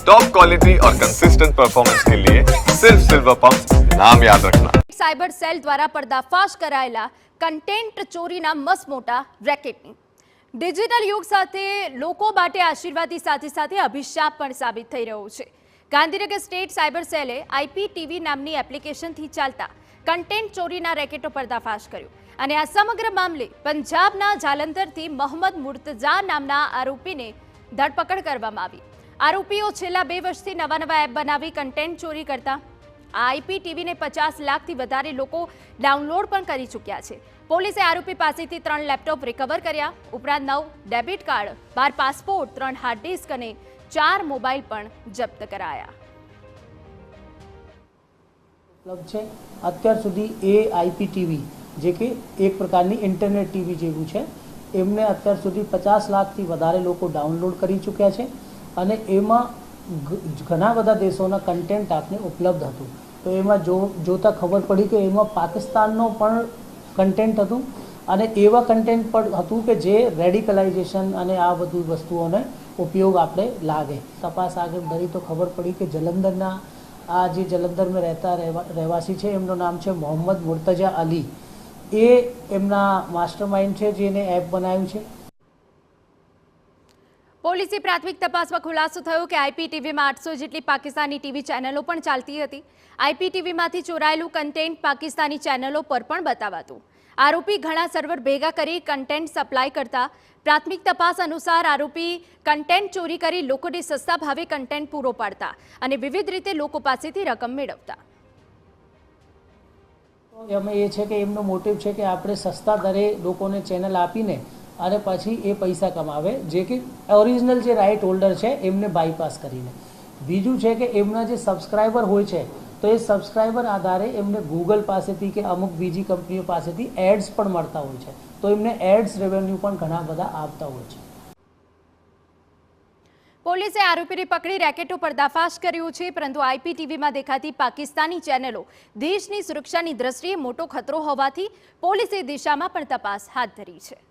Top quality और consistent performance के लिए सिर्फ सिल्वर पंप नाम याद रखना। साइबर सेल द्वारा पर्दाफाश कराયેલા કન્ટેન્ટ ચોરીના મસ્ત મોટા રેકેટની ડિજિટલ યુગ સાથે લોકો માટે આશીર્વાદની સાથે સાથે અભિશાપ પણ સાબિત થઈ રહ્યો છે। ગાંધીનગર સ્ટેટ સાયબર સેલે આઈપીટીવી નામની એપ્લિકેશનથી ચાલતા કન્ટેન્ટ ચોરીના રેકેટનો પર્દાફાશ કર્યો અને આ સમગ્ર મામલે પંજાબના જાલંધરથી મોહમ્મદ મુર્તઝા નામના આરોપીને ધરપકડ કરવામાં આવી। આરોપીઓ છેલ્લા 2 વર્ષથી નવા એપ બનાવી કન્ટેન્ટ ચોરી કરતા આઈપીટીવીને 50 લાખથી વધારે લોકો ડાઉનલોડ પણ કરી ચૂક્યા છે। પોલીસે આરોપી પાસેથી 3 લેપટોપ રિકવર કર્યા, ઉપરાંત 9 debit card, 12 passport, 3 hard disk અને 4 મોબાઈલ પણ જપ્ત કરાયા। ઉપલબ્ધ છે અત્યાર સુધી એ આઈપીટીવી જે કે એક પ્રકારની ઇન્ટરનેટ ટીવી જેવું છે, એમને અત્યાર સુધી 50 લાખથી વધારે લોકો ડાઉનલોડ કરી ચૂક્યા છે અને એમાં ઘણા બધા દેશોના કન્ટેન્ટ આપને ઉપલબ્ધ હતું। તો એમાં જોતા ખબર પડી કે એમાં પાકિસ્તાનનો પણ કન્ટેન્ટ હતું અને એવા કન્ટેન્ટ પણ હતું કે જે રેડિકલાઇઝેશન અને આ બધી વસ્તુઓને ઉપયોગ આપણે લાગે। તપાસ આગળ ધરી તો ખબર પડી કે જલંધરના આ જે જલંધરમાં રહેતા રહેવાસી છે એમનું નામ છે મોહમ્મદ મુર્તઝા અલી, એ એમના માસ્ટરમાઇન્ડ છે જેને એપ બનાવ્યું છે। પોલીસે પ્રાથમિક તપાસમાં ખુલાસો થયો કે આઈપીટીવીમાં 800 જેટલી પાકિસ્તાની ટીવી ચેનલો પણ ચાલતી હતી। આઈપીટીવીમાંથી ચોરાયેલું કન્ટેન્ટ પાકિસ્તાની ચેનલો પર પણ બતાવાતું। આરોપી ઘણા સર્વર ભેગા કરી કન્ટેન્ટ સપ્લાય કરતા। પ્રાથમિક તપાસ અનુસાર આરોપી કન્ટેન્ટ ચોરી કરી લોકોને સસ્તા ભાવે કન્ટેન્ટ પૂરો પાડતા અને વિવિધ રીતે લોકો પાસેથી રકમ મેળવતા। એમાં એ છે કે એમનો મોટિવ છે કે આપણે સસ્તા દરે લોકોને ચેનલ આપીને અને પછી એ પૈસા કમાવે, જે કે ઓરિજિનલ જે રાઇટ હોલ્ડર છે એમને બાયપાસ કરીને। બીજું છે કે એમના જે સબસ્ક્રાઈબર હોય છે તો એ સબસ્ક્રાઈબર આધારે એમને ગૂગલ પાસેથી કે અમુક બીજી કંપનીઓ પાસેથી એડ્સ પણ મળતા હોય છે, તો એમને એડ્સ રેવન્યુ પણ ઘણા બધા આપતા હોય છે। પોલીસે આરોપીને પકડી રેકેટનો પર્દાફાશ કર્યો છે, પરંતુ આઈપીટીવીમાં દેખાતી પાકિસ્તાની ચેનલો દેશની સુરક્ષાની દ્રષ્ટિએ મોટો ખતરો હોવાથી પોલીસે દિશામાં પણ તપાસ હાથ ધરી છે।